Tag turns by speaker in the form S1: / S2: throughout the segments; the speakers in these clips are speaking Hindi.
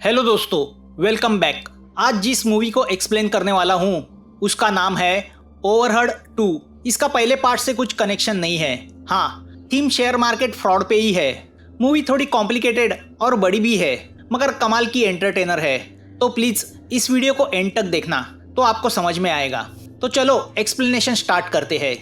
S1: हेलो दोस्तों, वेलकम बैक। आज जिस मूवी को एक्सप्लेन करने वाला हूँ उसका नाम है ओवरहेड 2। इसका पहले पार्ट से कुछ कनेक्शन नहीं है। हाँ, थीम शेयर मार्केट फ्रॉड पे ही है। मूवी थोड़ी कॉम्प्लिकेटेड और बड़ी भी है, मगर कमाल की एंटरटेनर है। तो प्लीज इस वीडियो को एंड तक देखना तो आपको समझ में आएगा। तो चलो एक्सप्लेनेशन स्टार्ट करते हैं।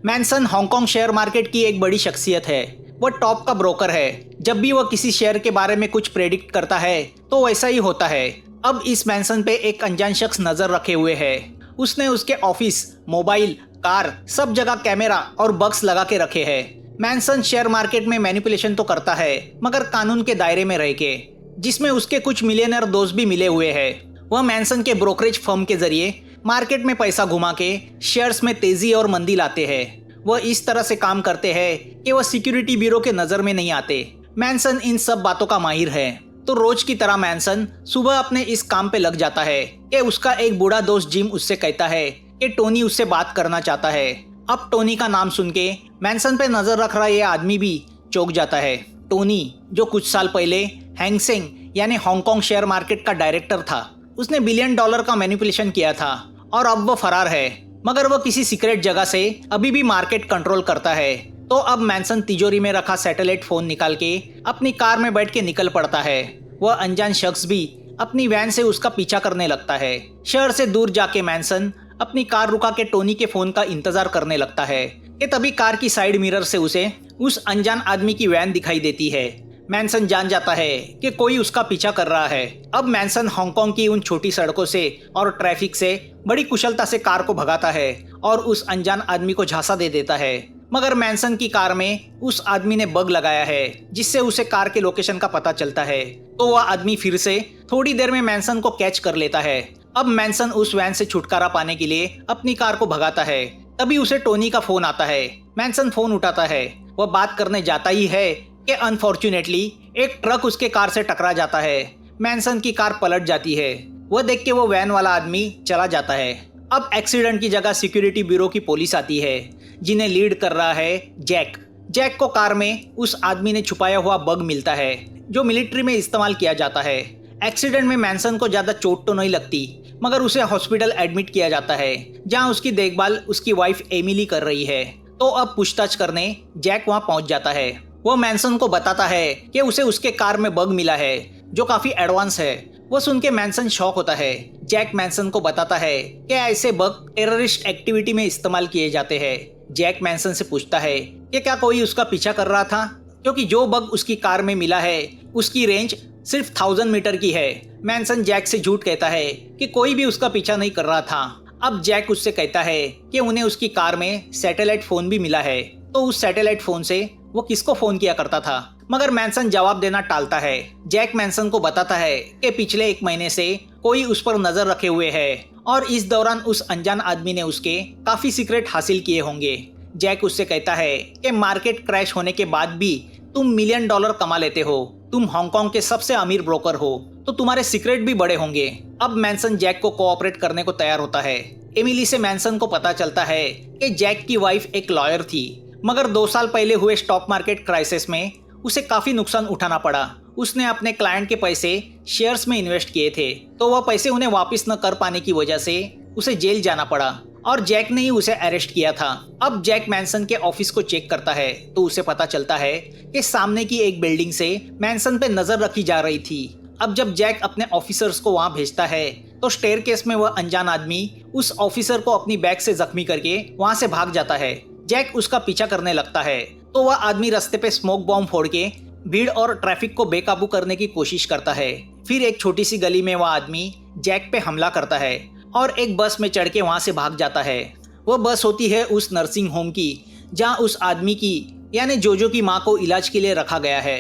S1: मैनसन हांगकांग शेयर मार्केट की एक बड़ी शख्सियत है। वह टॉप का ब्रोकर है। जब भी वह किसी शेयर के बारे में कुछ प्रेडिक्ट करता है तो वैसा ही होता है। अब इस मैनसन पे एक अनजान शख्स नजर रखे हुए है। उसने उसके ऑफिस, मोबाइल, कार, सब जगह कैमरा और बग्स लगा के रखे हैं। मैनसन शेयर मार्केट में मैनिपुलेशन तो करता है, मगर कानून के दायरे में रह के, जिसमें उसके कुछ मिलियनर दोस्त भी मिले हुए हैं। वह मैनसन के ब्रोकरेज फर्म के जरिए मार्केट में पैसा घुमा के शेयर्स में तेजी और मंदी लाते हैं। वह इस तरह से काम करते हैं कि वह सिक्योरिटी ब्यूरो के नजर में नहीं आते। मैनसन इन सब बातों का माहिर है। तो रोज की तरह मैनसन सुबह अपने इस काम पे लग जाता है कि उसका एक बूढ़ा दोस्त जिम उससे कहता है कि टोनी उससे बात करना चाहता है। अब टोनी का नाम सुन के मैनसन पे नजर रख रहा ये आदमी भी चौंक जाता है। टोनी, जो कुछ साल पहले हैंग सेंग यानी हांगकांग शेयर मार्केट का डायरेक्टर था, उसने $1 बिलियन का मैनिपुलेशन किया था और अब वो फरार है। मगर वो किसी सीक्रेट जगह से अभी भी मार्केट कंट्रोल करता है। तो अब मैनसन तिजोरी में रखा सैटेलाइट फोन निकाल के अपनी कार में बैठ के निकल पड़ता है। वह अनजान शख्स भी अपनी वैन से उसका पीछा करने लगता है। शहर से दूर जाके मैनसन अपनी कार रुका के टोनी के फोन का इंतजार करने लगता है कि तभी कार की साइड मिरर से उसे उस अनजान आदमी की वैन दिखाई देती है। मैनसन जान जाता है कि कोई उसका पीछा कर रहा है। अब मैनसन हांगकांग की उन छोटी सड़कों से और ट्रैफिक से बड़ी कुशलता से कार को भगाता है और उस अनजान आदमी को झांसा दे देता है। मगर मैनसन की कार में उस आदमी ने बग लगाया है, जिससे उसे कार के लोकेशन का पता चलता है। तो वह आदमी फिर से थोड़ी देर में मैनसन को कैच कर लेता है। अब मैनसन उस वैन से छुटकारा पाने के लिए अपनी कार को भगाता है। तभी उसे टोनी का फोन आता है। मैनसन फोन उठाता है। वह बात करने जाता ही है कि अनफॉर्चुनेटली एक ट्रक उसके कार से टकरा जाता है। मैनसन की कार पलट जाती है। वह देख के वो वैन वाला आदमी चला जाता है। अब एक्सीडेंट की जगह सिक्योरिटी ब्यूरो की पुलिस आती है, जिन्हें लीड कर रहा है जैक। जैक को कार में उस आदमी ने छुपाया हुआ बग मिलता है, जो मिलिट्री में इस्तेमाल किया जाता है। एक्सीडेंट में मैनसन को ज्यादा चोट तो नहीं लगती, मगर उसे हॉस्पिटल एडमिट किया जाता है, जहाँ उसकी देखभाल उसकी वाइफ एमिली कर रही है। तो अब पूछताछ करने जैक वहाँ पहुंच जाता है। वो मैनसन को बताता है कि उसे उसके कार में बग मिला है, जो काफी एडवांस है। वो सुन के मैनसन शॉक होता है। जैक मैनसन को बताता है कि ऐसे बग टेररिस्ट एक्टिविटी में इस्तेमाल किए जाते हैं। जैक मैनसन से पूछता है कि क्या कोई उसका पीछा कर रहा था, क्योंकि जो बग उसकी कार में मिला है उसकी रेंज सिर्फ 1000 मीटर की है। मैनसन जैक से झूठ कहता है कि कोई भी उसका पीछा नहीं कर रहा था। अब जैक उससे कहता है कि उन्हें उसकी कार में सैटेलाइट फोन भी मिला है। तो उस सैटेलाइट फोन से वो किसको फोन किया करता था, मगर मैनसन जवाब देना टालता है। जैक मैनसन को बताता है कि पिछले 1 महीने से कोई उस पर नजर रखे हुए है और इस दौरान उस अनजान आदमी ने उसके काफी सीक्रेट हासिल किए होंगे। जैक उससे कहता है कि मार्केट क्रैश होने के बाद भी तुम $1 मिलियन कमा लेते हो, तुम हांगकांग के सबसे अमीर ब्रोकर हो, तो तुम्हारे सीक्रेट भी बड़े होंगे। अब मैनसन जैक को कोऑपरेट करने को तैयार होता है। एमिली से मैनसन को पता चलता है कि जैक की वाइफ एक लॉयर थी, मगर 2 साल पहले हुए स्टॉक मार्केट क्राइसिस में उसे काफी नुकसान उठाना पड़ा। उसने अपने क्लाइंट के पैसे शेयर्स में इन्वेस्ट किए थे, तो वह पैसे उन्हें वापस न कर पाने की वजह से उसे जेल जाना पड़ा और जैक ने ही उसे अरेस्ट किया था। अब जैक मैनसन के ऑफिस को चेक करता है तो उसे पता चलता है कि सामने की एक बिल्डिंग से मैनसन पे नजर रखी जा रही थी। अब जब जैक अपने ऑफिसर्स को वहां भेजता है तो स्टेयरकेस में वह अनजान आदमी उस ऑफिसर को अपनी बैग से जख्मी करके वहां से भाग जाता है। जैक उसका पीछा करने लगता है तो वह आदमी रास्ते पे स्मोक बॉम्ब फोड़ के भीड़ और ट्रैफिक को बेकाबू करने की कोशिश करता है। फिर एक छोटी सी गली में वह आदमी जैक पे हमला करता है और एक बस में चढ़ के वहां से भाग जाता है। वह बस होती है उस नर्सिंग होम की, जहां उस आदमी की यानी जोजो की माँ को इलाज के लिए रखा गया है।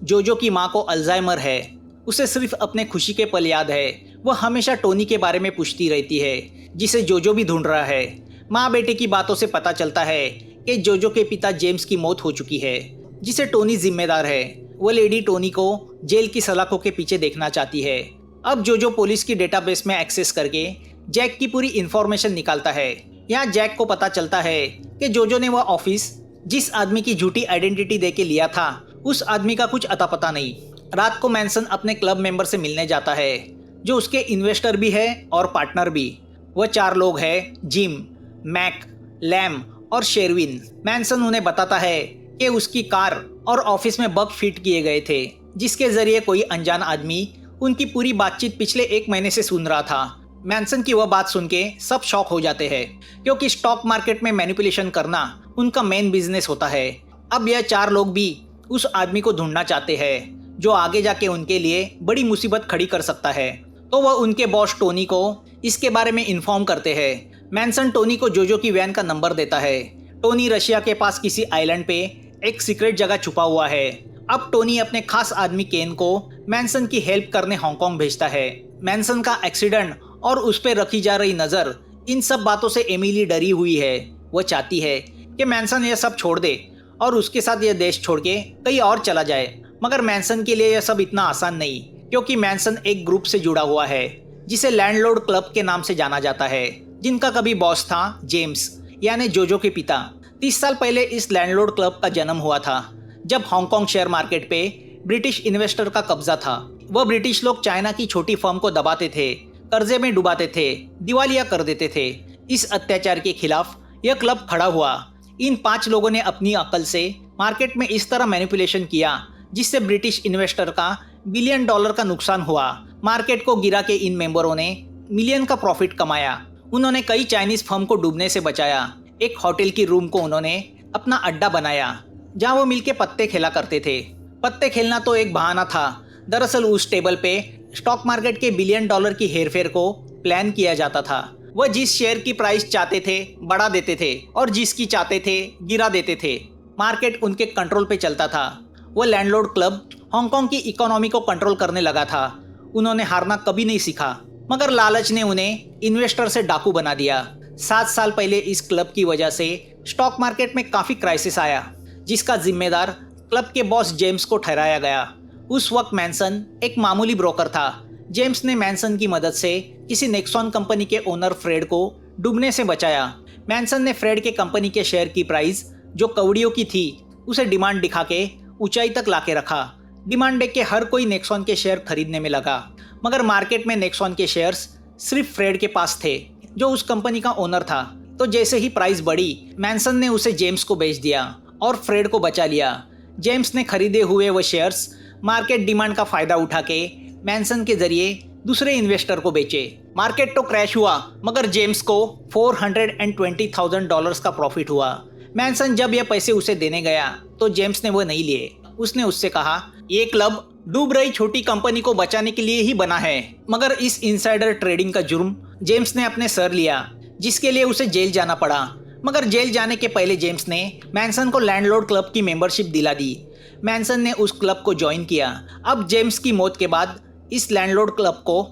S1: जोजो की माँ को अल्जाइमर है। उसे सिर्फ अपने खुशी के पल याद है। वह हमेशा टोनी के बारे में पूछती रहती है, जिसे जोजो भी ढूंढ रहा है। माँ बेटे की बातों से पता चलता है कि जोजो के पिता जेम्स की मौत हो चुकी है, जिसे टोनी जिम्मेदार है। वो लेडी टोनी को जेल की सलाखों के पीछे देखना चाहती है। अब जोजो पुलिस की डेटाबेस में एक्सेस करके जैक की पूरी इंफॉर्मेशन निकालता है। यहाँ जैक को पता चलता है कि जोजो ने वह ऑफिस जिस आदमी की झूठी आइडेंटिटी देके लिया था, उस आदमी का कुछ अता पता नहीं। रात को मैनसन अपने क्लब मेंबर से मिलने जाता है, जो उसके इन्वेस्टर भी है और पार्टनर भी। वह 4 लोग हैं, जिम, मैक, लैम और शेरविन। मैनसन उन्हें बताता है कि उसकी कार और ऑफिस में बग फिट किए गए थे, जिसके जरिए कोई अनजान आदमी उनकी पूरी बातचीत पिछले 1 महीने से सुन रहा था। मैनसन की वह बात सुन के सब शॉक हो जाते हैं, क्योंकि स्टॉक मार्केट में मैनिपुलेशन करना उनका मेन बिजनेस होता है। अब यह 4 लोग भी उस आदमी को ढूंढना चाहते हैं, जो आगे जाके उनके लिए बड़ी मुसीबत खड़ी कर सकता है। तो वह उनके बॉस टोनी को इसके बारे में इन्फॉर्म करते हैं। मैनसन टोनी को जोजो की वैन का नंबर देता है। टोनी रशिया के पास किसी आइलैंड पे एक सीक्रेट जगह छुपा हुआ है। अब टोनी अपने खास आदमी केन को मैनसन की हेल्प करने हांगकांग भेजता है। मैनसन का एक्सीडेंट और उस पर रखी जा रही नज़र, इन सब बातों से एमिली डरी हुई है। वह चाहती है कि मैनसन यह सब छोड़ दे और उसके साथ यह देश छोड़ के कहीं और चला जाए। मगर मैनसन के लिए यह सब इतना आसान नहीं, क्योंकि मैनसन एक ग्रुप से जुड़ा हुआ है जिसे लैंडलॉर्ड क्लब के नाम से जाना जाता है, जिनका कभी बॉस था जेम्स, यानी जोजो के पिता। 30 साल पहले इस लैंडलॉर्ड क्लब का जन्म हुआ था, जब हांगकांग शेयर मार्केट पे ब्रिटिश इन्वेस्टर का कब्जा था। वह ब्रिटिश लोग चाइना की छोटी फर्म को दबाते थे, कर्जे में डुबाते थे, दिवालिया कर देते थे। इस अत्याचार के खिलाफ यह क्लब खड़ा हुआ। इन 5 लोगों ने अपनी अकल से मार्केट में इस तरह मैनिपुलेशन किया, जिससे ब्रिटिश इन्वेस्टर का $बिलियन का नुकसान हुआ। मार्केट को गिरा के इन मेंबरों ने मिलियन का प्रॉफिट कमाया। उन्होंने कई चाइनीज फर्म को डूबने से बचाया। एक होटल की रूम को उन्होंने अपना अड्डा बनाया, जहां वो मिलके पत्ते खेला करते थे। पत्ते खेलना तो एक बहाना था। दरअसल उस टेबल पे स्टॉक मार्केट के $बिलियन की हेरफेर को प्लान किया जाता था। वह जिस शेयर की प्राइस चाहते थे बढ़ा देते थे और जिसकी चाहते थे गिरा देते थे। मार्केट उनके कंट्रोल पे चलता था। वह लैंडलॉर्ड क्लब हांगकांग की इकोनॉमी को कंट्रोल करने लगा था। उन्होंने हारना कभी नहीं सीखा, मगर लालच ने उन्हें इन्वेस्टर से डाकू बना दिया। 7 साल पहले इस क्लब की वजह से स्टॉक मार्केट में काफ़ी क्राइसिस आया, जिसका जिम्मेदार क्लब के बॉस जेम्स को ठहराया गया। उस वक्त मैनसन एक मामूली ब्रोकर था। जेम्स ने मैनसन की मदद से किसी नेक्सॉन कंपनी के ओनर फ्रेड को डूबने से बचाया। मैनसन ने फ्रेड के कंपनी के शेयर की प्राइस, जो कौड़ियों की थी, उसे डिमांड दिखा के ऊंचाई तक लाके रखा। डिमांड देख के हर कोई नेक्सॉन के शेयर खरीदने में लगा, मगर मार्केट में नेक्सॉन के शेयर्स सिर्फ फ्रेड के पास थे, जो उस कंपनी का ओनर था। तो जैसे ही प्राइस बढ़ी, मैनसन ने उसे जेम्स को बेच दिया और फ्रेड को बचा लिया। जेम्स ने खरीदे हुए वो शेयर्स मार्केट डिमांड का फायदा उठा के मैनसन के जरिए दूसरे इन्वेस्टर को बेचे। मार्केट तो क्रैश हुआ, मगर जेम्स को $420,000 का प्रॉफिट हुआ। मैनसन जब यह पैसे उसे देने गया तो जेम्स ने वो नहीं लिए। उसने उससे कहा, ये क्लब डूब रही छोटी कंपनी को बचाने के लिए ही बना है। मगर इस इनसाइडर ट्रेडिंग का जुर्म जेम्स ने अपने सर लिया, जिसके लिए उसे जेल जाना पड़ा। मगर जेल जाने के पहले जेम्स ने मैनसन को लैंडलॉर्ड क्लब की मेंबरशिप दिला दी। मैनसन ने उस क्लब को ज्वाइन किया। अब जेम्स की मौत के बाद इस लैंडलॉर्ड क्लब को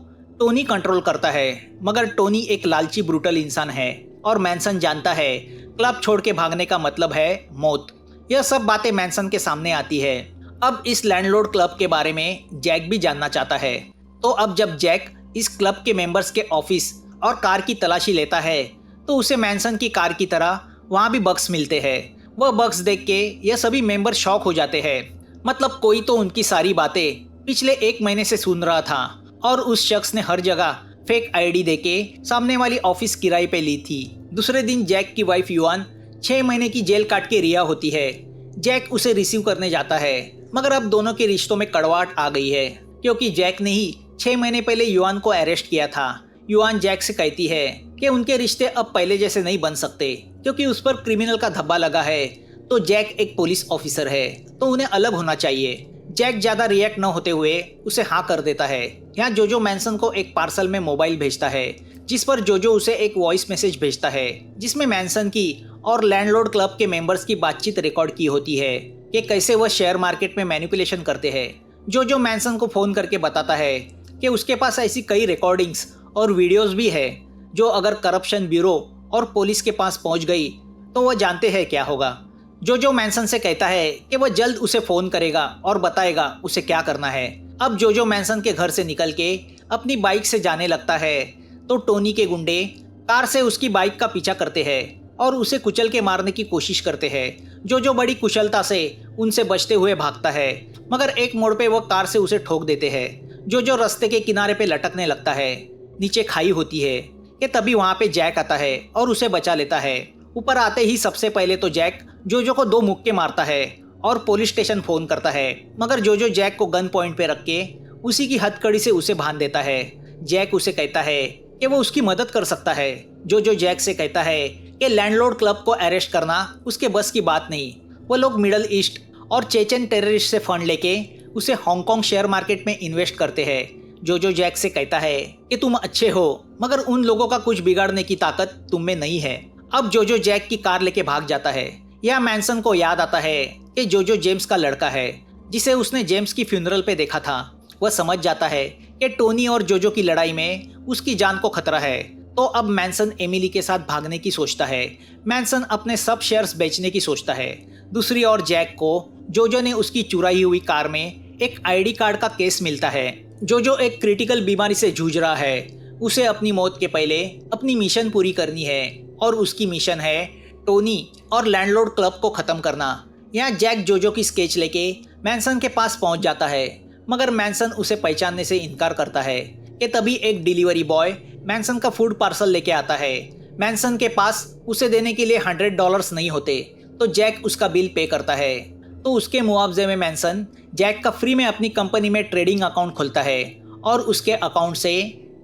S1: टोनी कंट्रोल करता है, मगर टोनी एक लालची ब्रूटल इंसान है और मैनसन जानता है क्लब छोड़ के भागने का मतलब है मौत। यह सब बातें मैनसन के सामने आती है। अब इस लैंडलॉर्ड क्लब के बारे में जैक भी जानना चाहता है। तो अब जब जैक इस क्लब के मेंबर्स के ऑफिस और कार की तलाशी लेता है, तो उसे मैनसन की कार की तरह वहाँ भी बग्स मिलते हैं। वह बग्स देख के यह सभी मेंबर शॉक हो जाते हैं। मतलब कोई तो उनकी सारी बातें पिछले 1 महीने से सुन रहा था और उस शख्स ने हर जगह फेक आईडी देके सामने वाली ऑफिस किराए पे ली थी। दूसरे दिन जैक की वाइफ युआन 6 महीने की जेल काट के रिहा होती है। जैक उसे रिसीव करने जाता है, मगर अब दोनों के रिश्तों में कड़वाहट आ गई है, क्योंकि जैक ने ही 6 महीने पहले युआन को अरेस्ट किया था। युआन जैक से कहती है कि उनके रिश्ते अब पहले जैसे नहीं बन सकते, क्योंकि उस पर क्रिमिनल का धब्बा लगा है। तो जैक एक पुलिस ऑफिसर है, तो उन्हें अलग होना चाहिए। जैक ज्यादा रिएक्ट न होते हुए उसे हाँ कर देता है। यहाँ जोजो मैनसन को एक पार्सल में मोबाइल भेजता है, जिस पर जोजो उसे एक वॉइस मैसेज भेजता है, जिसमें मैनसन की और लैंडलॉर्ड क्लब के मेंबर्स की बातचीत रिकॉर्ड की होती है कि कैसे वह शेयर मार्केट में मैनिपुलेशन करते हैं। जोजो मैनसन को फोन करके बताता है कि उसके पास ऐसी कई रिकॉर्डिंग्स और वीडियोस भी है, जो अगर करप्शन ब्यूरो और पुलिस के पास पहुंच गई तो वह जानते हैं क्या होगा। जोजो मैनसन से कहता है कि वह जल्द उसे फोन करेगा और बताएगा उसे क्या करना है। अब जोजो मैनसन के घर से निकल के अपनी बाइक से जाने लगता है, तो टोनी के गुंडे कार से उसकी बाइक का पीछा करते हैं। और उसे कुचल के मारने की कोशिश करते हैं। जो बड़ी कुशलता से उनसे बचते हुए भागता है, मगर एक मोड़ पे वो कार से उसे ठोक देते हैं। जो रास्ते के किनारे पे लटकने लगता है। नीचे खाई होती है कि तभी वहाँ पे जैक आता है और उसे बचा लेता है। ऊपर आते ही सबसे पहले तो जैक जो को 2 मुक्के मारता है और पुलिस स्टेशन फोन करता है, मगर जो जैक को गन पॉइंट पे रख के उसी की हथकड़ी से उसे बांध देता है। जैक उसे कहता है कि वो उसकी मदद कर सकता है। जो जैक से कहता है कि लैंडलॉर्ड क्लब को अरेस्ट करना उसके बस की बात नहीं। वो लोग मिडल ईस्ट और चेचन टेररिस्ट से फंड लेके उसे हांगकांग शेयर मार्केट में इन्वेस्ट करते हैं। जो जैक से कहता है कि तुम अच्छे हो, मगर उन लोगों का कुछ बिगाड़ने की ताकत तुम में नहीं है। अब जो जैक की कार लेके भाग जाता है। यह मैनसन को याद आता है कि जो जेम्स का लड़का है, जिसे उसने जेम्स की फ्यूनरल पे देखा था। वह समझ जाता है कि टोनी और जो की लड़ाई में उसकी जान को खतरा है। तो अब मैनसन एमिली के साथ भागने की सोचता है। मैनसन अपने सब शेयर्स बेचने की सोचता है। दूसरी ओर जैक को जो ने उसकी चुराई हुई कार में एक आईडी कार्ड का केस मिलता है। जो एक क्रिटिकल बीमारी से जूझ रहा है। उसे अपनी मौत के पहले अपनी मिशन पूरी करनी है और उसकी मिशन है टोनी और लैंडलॉर्ड क्लब को खत्म करना। यहाँ जैक जो की स्केच लेके मैनसन के पास पहुंच जाता है, मगर मैनसन उसे पहचानने से इनकार करता है कि तभी एक डिलीवरी बॉय मैनसन का फूड पार्सल लेके आता है। मैनसन के पास उसे देने के लिए $100 नहीं होते, तो जैक उसका बिल पे करता है। तो उसके मुआवजे में मैनसन जैक का फ्री में अपनी कंपनी में ट्रेडिंग अकाउंट खोलता है और उसके अकाउंट से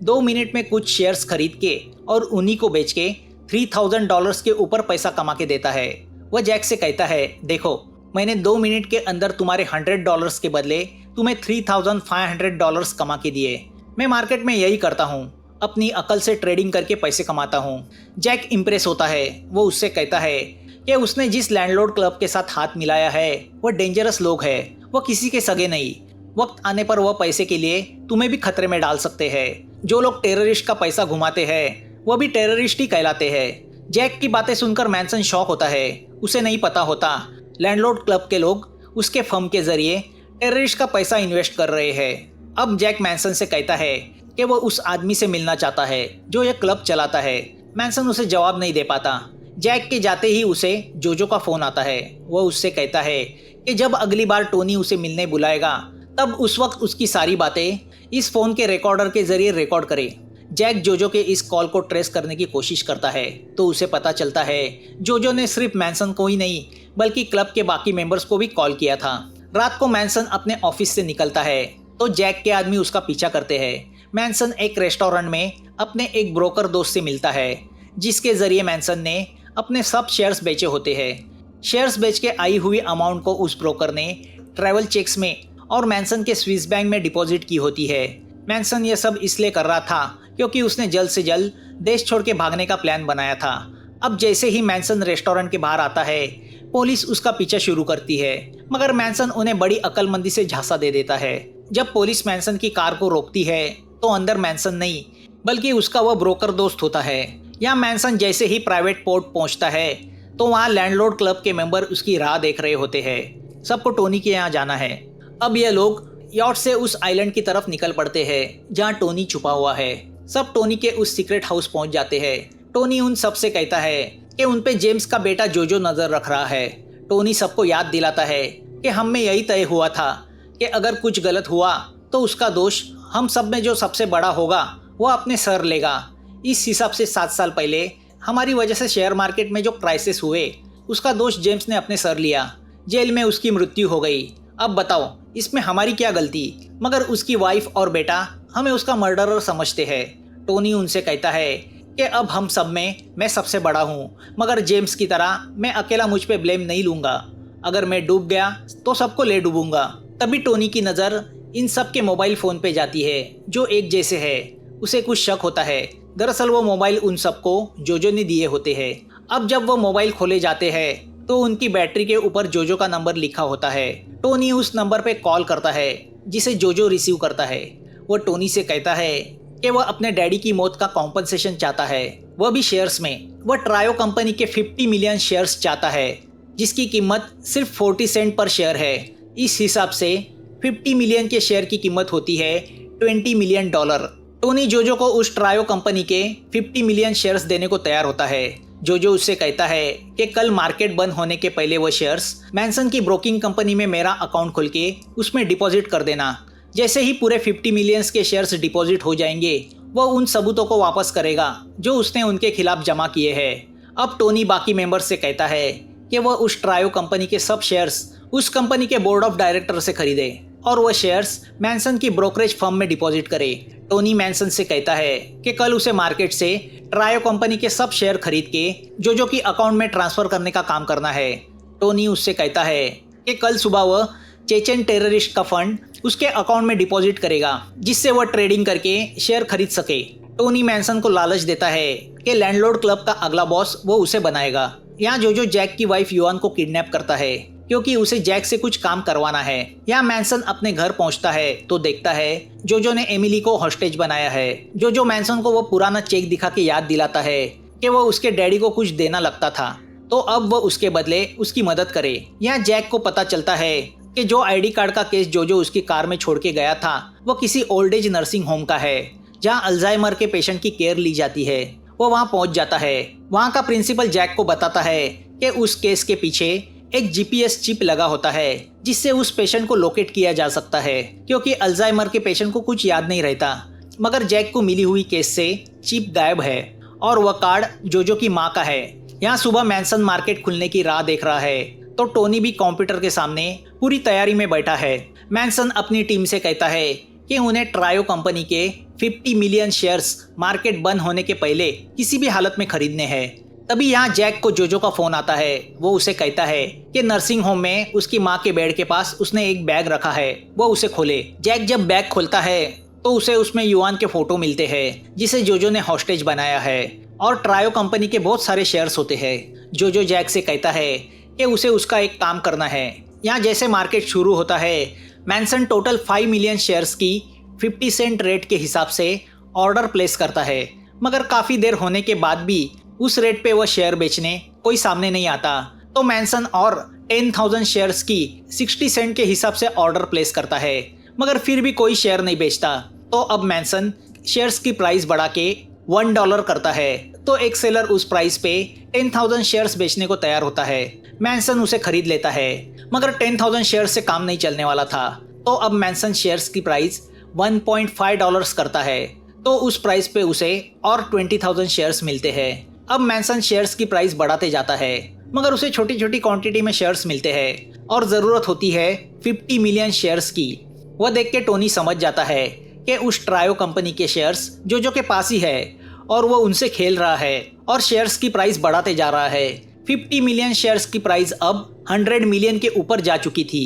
S1: 2 मिनट में कुछ शेयर्स खरीद के और उन्हीं को बेच के $3000 के ऊपर पैसा कमा के देता है। वह जैक से कहता है, देखो मैंने 2 मिनट के अंदर तुम्हारे $100 के बदले तुम्हें $3500 कमा के दिए। मैं मार्केट में यही करता हूँ, अपनी अकल से ट्रेडिंग करके पैसे कमाता हूँ। जैक इम्प्रेस होता है। वो उससे कहता है कि उसने जिस लैंडलॉर्ड क्लब के साथ हाथ मिलाया है वह डेंजरस लोग है, वो किसी के सगे नहीं। वक्त आने पर वह पैसे के लिए तुम्हें भी खतरे में डाल सकते हैं। जो लोग टेररिस्ट का पैसा घुमाते हैं वह भी टेररिस्ट ही कहलाते हैं। जैक की बातें सुनकर मैनसन शॉक होता है। उसे नहीं पता होता लैंडलॉर्ड क्लब के लोग उसके फर्म के जरिए टेररिस्ट का पैसा इन्वेस्ट कर रहे हैं। अब जैक मैनसन से कहता है कि वो उस आदमी से मिलना चाहता है जो ये क्लब चलाता है। मैनसन उसे जवाब नहीं दे पाता। जैक के जाते ही उसे जो का फोन आता है। वह उससे कहता है कि जब अगली बार टोनी उसे मिलने बुलाएगा तब उस वक्त उसकी सारी बातें इस फोन के रिकॉर्डर के जरिए रिकॉर्ड करे। जैक जो के इस कॉल को ट्रेस करने की कोशिश करता है तो उसे पता चलता है जो ने सिर्फ मैनसन को ही नहीं बल्कि क्लब के बाकी मेंबर्स को भी कॉल किया था। रात को मैनसन अपने ऑफिस से निकलता है तो जैक के आदमी उसका पीछा करते हैं। मैनसन एक रेस्टोरेंट में अपने एक ब्रोकर दोस्त से मिलता है, जिसके जरिए मैनसन ने अपने सब शेयर्स बेचे होते हैं। शेयर्स बेच के आई हुई अमाउंट को उस ब्रोकर ने ट्रैवल चेक्स में और मैनसन के स्विस बैंक में डिपॉजिट की होती है। मैनसन ये सब इसलिए कर रहा था क्योंकि उसने जल्द से जल्द देश छोड़ के भागने का प्लान बनाया था। अब जैसे ही मैनसन रेस्टोरेंट के बाहर आता है, पुलिस उसका पीछा शुरू करती है, मगर मैनसन उन्हें बड़ी अक्लमंदी से झांसा दे देता है। जब पुलिस मैनसन की कार को रोकती है तो अंदर मैनसन नहीं बल्कि उसका वह ब्रोकर दोस्त होता है। यहाँ मैनसन जैसे ही प्राइवेट पोर्ट पहुंचता है तो वहाँ लैंडलॉर्ड क्लब के मेंबर उसकी राह देख रहे होते हैं। सबको टोनी के यहाँ जाना है। अब ये लोग यॉट से उस आइलैंड की तरफ निकल पड़ते हैं जहाँ टोनी छुपा हुआ है। सब टोनी के उस सीक्रेट हाउस पहुंच जाते हैं। टोनी उन सब से कहता है कि उन पे जेम्स का बेटा जो नजर रख रहा है। टोनी सबको याद दिलाता है कि हम में यही तय हुआ था कि अगर कुछ गलत हुआ तो उसका दोष हम सब में जो सबसे बड़ा होगा वो अपने सर लेगा। इस हिसाब से 7 साल पहले हमारी वजह से शेयर मार्केट में जो क्राइसिस हुए उसका दोष जेम्स ने अपने सर लिया। जेल में उसकी मृत्यु हो गई। अब बताओ इसमें हमारी क्या गलती? मगर उसकी वाइफ और बेटा हमें उसका मर्डरर समझते हैं। टोनी उनसे कहता है कि अब हम सब में मैं सबसे बड़ा हूँ, मगर जेम्स की तरह मैं अकेला मुझ पे ब्लेम नहीं लूँगा। अगर मैं डूब गया तो सबको ले डूबूंगा। तभी टोनी की नज़र इन सब के मोबाइल फ़ोन पे जाती है जो एक जैसे है। उसे कुछ शक होता है। दरअसल वो मोबाइल उन सबको जो ने दिए होते हैं। अब जब वो मोबाइल खोले जाते हैं तो उनकी बैटरी के ऊपर जो का नंबर लिखा होता है। टोनी उस नंबर पे कॉल करता है जिसे जो रिसीव करता है। वो टोनी से कहता है कि वह अपने डैडी की मौत का कॉम्पनसेशन चाहता है, वह भी शेयर्स में। वह ट्रायो कंपनी के 50 मिलियन शेयर्स चाहता है जिसकी कीमत सिर्फ 40 सेंट पर शेयर है। इस हिसाब से 50 मिलियन के शेयर की कीमत होती है $20 मिलियन। टोनी जो को उस ट्रायो कंपनी के 50 मिलियन शेयर्स देने को तैयार होता है। जोजो उससे कहता है कि कल मार्केट बंद होने के पहले वो शेयर्स मैनसन की ब्रोकिंग कंपनी में मेरा अकाउंट खोल के उसमें डिपॉजिट कर देना। जैसे ही पूरे 50 मिलियंस के शेयर्स डिपॉजिट हो जाएंगे वो उन सबूतों को वापस करेगा जो उसने उनके खिलाफ जमा किए हैं। अब टोनी बाकी मेंबर्स से कहता है कि वह उस ट्रायो कंपनी के सब शेयर्स उस कंपनी के बोर्ड ऑफ डायरेक्टर से खरीदे और वह शेयर्स मैनसन की ब्रोकरेज फर्म में डिपॉजिट करे। टोनी मैनसन से कहता है कि कल उसे मार्केट से ट्रायो कंपनी के सब शेयर खरीद के जोजो की अकाउंट में ट्रांसफर करने का काम करना है। टोनी उससे कहता है कि कल सुबह वह चेचन टेररिस्ट का फंड उसके अकाउंट में डिपॉजिट करेगा जिससे वह ट्रेडिंग करके शेयर खरीद सके। टोनी मैनसन को लालच देता है कि लैंडलॉर्ड क्लब का अगला बॉस वो उसे बनाएगा। यहाँ जोजो जैक की वाइफ युआन को किडनैप करता है क्योंकि उसे जैक से कुछ काम करवाना है। यहाँ मैनसन अपने घर पहुंचता है तो देखता है जोजो ने एमिली को हॉस्टेज बनाया है। जोजो मैनसन को वो पुराना चेक दिखा के याद दिलाता है कि वो उसके डैडी को कुछ देना लगता था तो अब वो उसके बदले उसकी मदद करे। यहाँ जैक को पता चलता है कि जो आईडी कार्ड का केस जोजो उसकी कार में छोड़ के गया था वो किसी ओल्ड एज नर्सिंग होम का है जहाँ अल्जाइमर के पेशेंट की केयर ली जाती है। वो वहाँ पहुँच जाता है। वहाँ का प्रिंसिपल जैक को बताता है कि उस केस के पीछे एक जीपीएस चिप लगा होता है जिससे उस पेशेंट को लोकेट किया जा सकता है क्योंकि अल्जाइमर के पेशेंट को कुछ याद नहीं रहता। मगर जैक को मिली हुई केस से चिप गायब है और वह कार्ड जोजो की माँ का है। यहाँ सुबह मैनसन मार्केट खुलने की राह देख रहा है तो टोनी भी कंप्यूटर के सामने पूरी तैयारी में बैठा है। मैनसन अपनी टीम से कहता है कि उन्हें ट्रायो कंपनी के 50 मिलियन शेयर्स मार्केट बंद होने के पहले किसी भी हालत में खरीदने हैं। तभी यहाँ जैक को जोजो का फोन आता है। वो उसे कहता है कि नर्सिंग होम में उसकी माँ के बेड के पास उसने एक बैग रखा है, वो उसे खोले। जैक जब बैग खोलता है तो उसे उसमें युआन के फोटो मिलते हैं जिसे जोजो ने हॉस्टेज बनाया है और ट्रायो कंपनी के बहुत सारे शेयर्स होते हैं। जोजो जैक से कहता है कि उसे उसका एक काम करना है। यहाँ जैसे मार्केट शुरू होता है मैनसन टोटल 5 मिलियन शेयर्स की 50 सेंट रेट के हिसाब से ऑर्डर प्लेस करता है मगर काफ़ी देर होने के बाद भी उस रेट पे वह शेयर बेचने कोई सामने नहीं आता तो मैनसन और 10,000 शेयर्स की 60 सेंट के हिसाब से ऑर्डर प्लेस करता है मगर फिर भी कोई शेयर नहीं बेचता। तो अब मैनसन शेयर्स की प्राइस बढ़ा के $1 करता है तो एक सेलर उस प्राइस पे 10,000 शेयर्स बेचने को तैयार होता है। मैनसन उसे खरीद लेता है मगर 10,000 शेयर्स से काम नहीं चलने वाला था तो अब मैनसन शेयर्स की प्राइस $1.5 करता है तो उस प्राइस पे उसे और 20,000 शेयर्स मिलते हैं। अब मैनसन शेयर्स की प्राइस बढ़ाते जाता है मगर उसे छोटी छोटी क्वांटिटी में शेयर्स मिलते हैं और ज़रूरत होती है 50 मिलियन शेयर्स की। वह देख के टोनी समझ जाता है कि उस ट्रायो कंपनी के शेयर्स जोजो के पास ही है और वो उनसे खेल रहा है और शेयर्स की प्राइस बढ़ाते जा रहा है। 50 मिलियन शेयर्स की प्राइस अब 100 मिलियन के ऊपर जा चुकी थी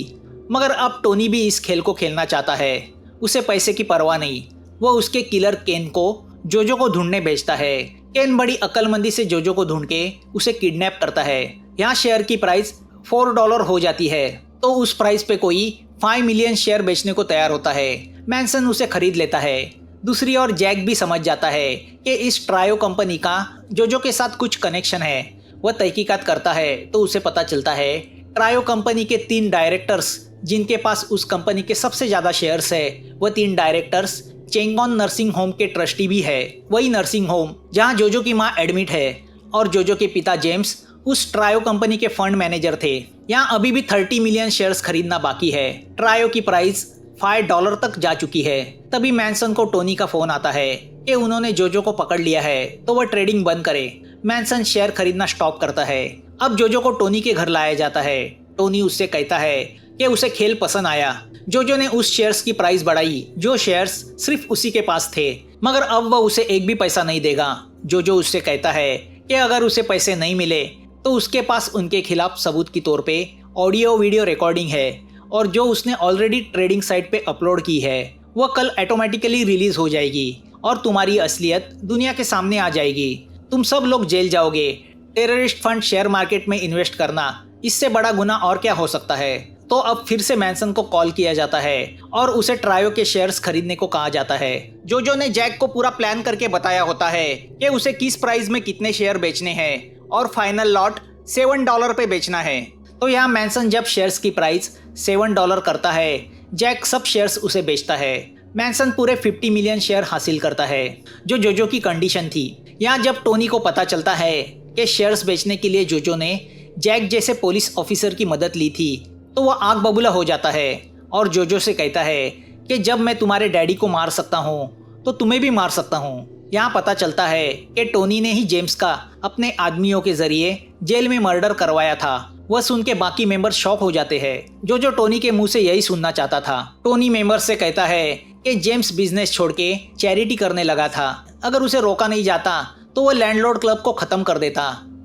S1: मगर अब टोनी भी इस खेल को खेलना चाहता है। उसे पैसे की परवाह नहीं। वो उसके किलर केन को जोजो को ढूंढने भेजता है। केन बड़ी अक्लमंदी से जोजो को ढूंढ के उसे किडनैप करता है। यहाँ शेयर की प्राइस $4 हो जाती है तो उस प्राइस पे कोई 5 मिलियन शेयर बेचने को तैयार होता है। मैनसन उसे खरीद लेता है। दूसरी ओर जैक भी समझ जाता है कि इस ट्रायो कंपनी का जोजो के साथ कुछ कनेक्शन है। वह तहकीकात करता है तो उसे पता चलता है ट्रायो कंपनी के 3 डायरेक्टर्स जिनके पास उस कंपनी के सबसे ज़्यादा शेयर्स है वह 3 डायरेक्टर्स चेंगोन नर्सिंग होम के ट्रस्टी भी है। वही नर्सिंग होम जहां जोजो की मां एडमिट है और जोजो के पिता जेम्स उस ट्रायो कंपनी के फंड मैनेजर थे। यहां अभी भी 30 मिलियन शेयर्स खरीदना बाकी है। ट्रायो की प्राइस $5 तक जा चुकी है। तभी मैनसन को टोनी का फोन आता है कि उन्होंने जोजो को पकड़ लिया है तो वह ट्रेडिंग बंद करे। मैनसन शेयर खरीदना स्टॉप करता है। अब जोजो को टोनी के घर लाया जाता है। टोनी उससे कहता है कि उसे खेल पसंद आया। जोजो ने उस शेयर्स की प्राइस बढ़ाई जो शेयर्स सिर्फ उसी के पास थे मगर अब वह उसे एक भी पैसा नहीं देगा। जोजो उससे कहता है कि अगर उसे पैसे नहीं मिले तो उसके पास उनके खिलाफ सबूत के तौर पे ऑडियो वीडियो रिकॉर्डिंग है और जो उसने ऑलरेडी ट्रेडिंग साइट पे अपलोड की है वह कल ऑटोमेटिकली रिलीज हो जाएगी और तुम्हारी असलियत दुनिया के सामने आ जाएगी। तुम सब लोग जेल जाओगे। टेररिस्ट फंड शेयर मार्केट में इन्वेस्ट करना, इससे बड़ा गुनाह और क्या हो सकता है। तो अब फिर से मैनसन को कॉल किया जाता है और उसे ट्रायो के शेयर्स खरीदने को कहा जाता है। जोजो ने जैक को पूरा प्लान करके बताया होता है कि उसे किस प्राइस में कितने शेयर बेचने हैं और फाइनल लॉट $7 पे बेचना है। तो यहाँ मैनसन जब शेयर्स की प्राइस $7 करता है जैक सब शेयर्स उसे बेचता है। मैनसन पूरे 50 मिलियन शेयर हासिल करता है जो जोजो की कंडीशन थी। यहाँ जब टोनी को पता चलता है कि शेयर्स बेचने के लिए जोजो ने जैक जैसे पुलिस ऑफिसर की मदद ली थी, तो वह आग बबूला हो जाता है और जोजो से कहता है कि जब मैं तुम्हारे डैडी को मार सकता हूँ तो तुम्हें भी मार सकता हूँ। यहाँ पता चलता है कि टोनी ने ही जेम्स का अपने आदमियों के जरिए जेल में मर्डर करवाया था। वह सुन के बाकी मेंबर शॉक हो जाते हैं। जो टोनी के मुंह से यही सुनना चाहता था। टोनी मेंबर से कहता है कि जेम्स बिजनेस छोड़ के चैरिटी करने लगा था। अगर उसे रोका नहीं जाता तो वह लैंडलॉर्ड क्लब को खत्म कर देता,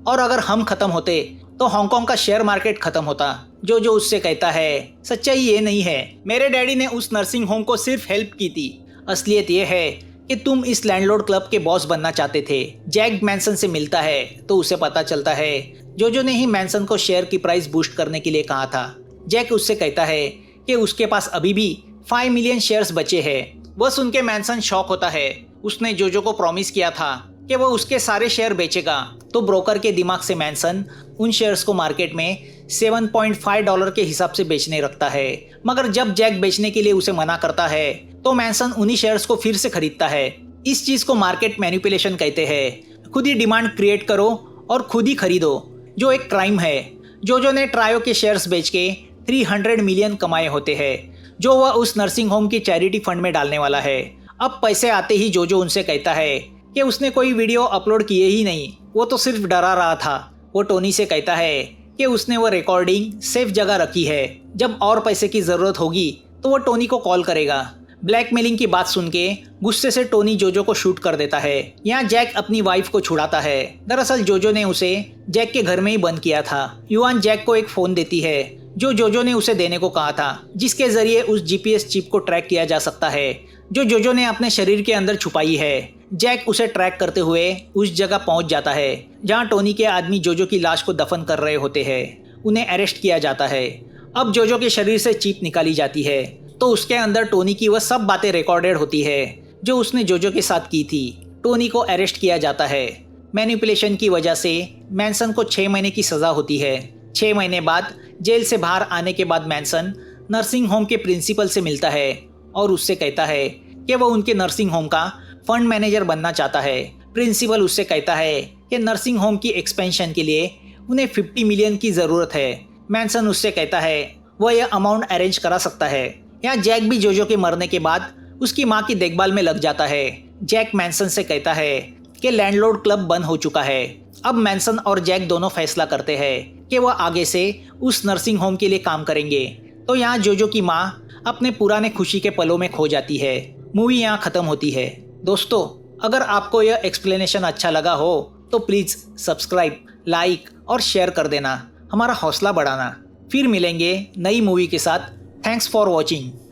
S1: और अगर हम खत्म होते तो हांगकांग का शेयर मार्केट खत्म होता। जो उससे कहता है सच्चाई ये नहीं है, मेरे डैडी ने उस नर्सिंग होम को सिर्फ हेल्प की थी। असलियत ये है कि तुम इस लैंडलॉर्ड क्लब के बॉस बनना चाहते थे। जैक मैनसन से मिलता है तो उसे पता चलता है जो ने ही मैनसन को शेयर की प्राइस बूस्ट करने के लिए कहा था। जैक उससे कहता है कि उसके पास अभी भी 5 मिलियन शेयर्स बचे हैं। वह सुन के मैनसन शॉक होता है। उसने जो को प्रॉमिस किया था कि वह उसके सारे शेयर बेचेगा। तो ब्रोकर के दिमाग से मैनसन उन शेयर्स को मार्केट में $7.5 के हिसाब से बेचने रखता है। मगर जब जैक बेचने के लिए उसे मना करता है तो मैनसन उन्हीं शेयर्स को फिर से खरीदता है। इस चीज को मार्केट मैनिपुलेशन कहते हैं। खुद ही डिमांड क्रिएट करो और खुद ही खरीदो, जो एक क्राइम है। जो ने ट्रायो के शेयर्स बेच के 300 मिलियन कमाए होते हैं, जो वह उस नर्सिंग होम की चैरिटी फंड में डालने वाला है। अब पैसे आते ही जो उनसे कहता है कि उसने कोई वीडियो अपलोड किए ही नहीं, वो तो सिर्फ डरा रहा था। वो टोनी से कहता है कि उसने वो रिकॉर्डिंग सेफ जगह रखी है, जब और पैसे की जरूरत होगी तो वो टोनी को कॉल करेगा। ब्लैकमेलिंग की बात सुन के गुस्से से टोनी जो को शूट कर देता है। यहाँ जैक अपनी वाइफ को छुड़ाता है। दरअसल जो ने उसे जैक के घर में ही बंद किया था। युआन जैक को एक फोन देती है जो ने उसे देने को कहा था, जिसके जरिए उस जीपीएस चिप को ट्रैक किया जा सकता है जो ने अपने शरीर के अंदर छुपाई है। जैक उसे ट्रैक करते हुए उस जगह पहुंच जाता है जहां टोनी के आदमी जो की लाश को दफन कर रहे होते हैं। उन्हें अरेस्ट किया जाता है। अब जो के शरीर से चिप निकाली जाती है तो उसके अंदर टोनी की वह सब बातें रिकॉर्डेड होती है जो उसने जो के साथ की थी। टोनी को अरेस्ट किया जाता है। मैनिपुलेशन की वजह से मैनसन को 6 महीने की सजा होती है। 6 महीने बाद जेल से बाहर आने के बाद मैनसन नर्सिंग होम के प्रिंसिपल से मिलता है और उससे कहता है कि वह उनके नर्सिंग होम का फंड मैनेजर बनना चाहता है। प्रिंसिपल उससे कहता है कि नर्सिंग होम की एक्सपेंशन के लिए उन्हें 50 मिलियन की ज़रूरत है। मैनसन उससे कहता है वह यह अमाउंट अरेंज करा सकता है। यहाँ जैक भी जो के मरने के बाद उसकी माँ की देखभाल में लग जाता है। जैक मैनसन से कहता है कि लैंडलॉर्ड क्लब बंद हो चुका है। अब मैनसन और जैक दोनों फैसला करते हैं कि वह आगे से उस नर्सिंग होम के लिए काम करेंगे। तो यहाँ जो की माँ अपने पुराने खुशी के पलों में खो जाती है। मूवी यहाँ खत्म होती है। दोस्तों, अगर आपको यह एक्सप्लेनेशन अच्छा लगा हो तो प्लीज़ सब्सक्राइब, लाइक और शेयर कर देना, हमारा हौसला बढ़ाना। फिर मिलेंगे नई मूवी के साथ। Thanks for watching.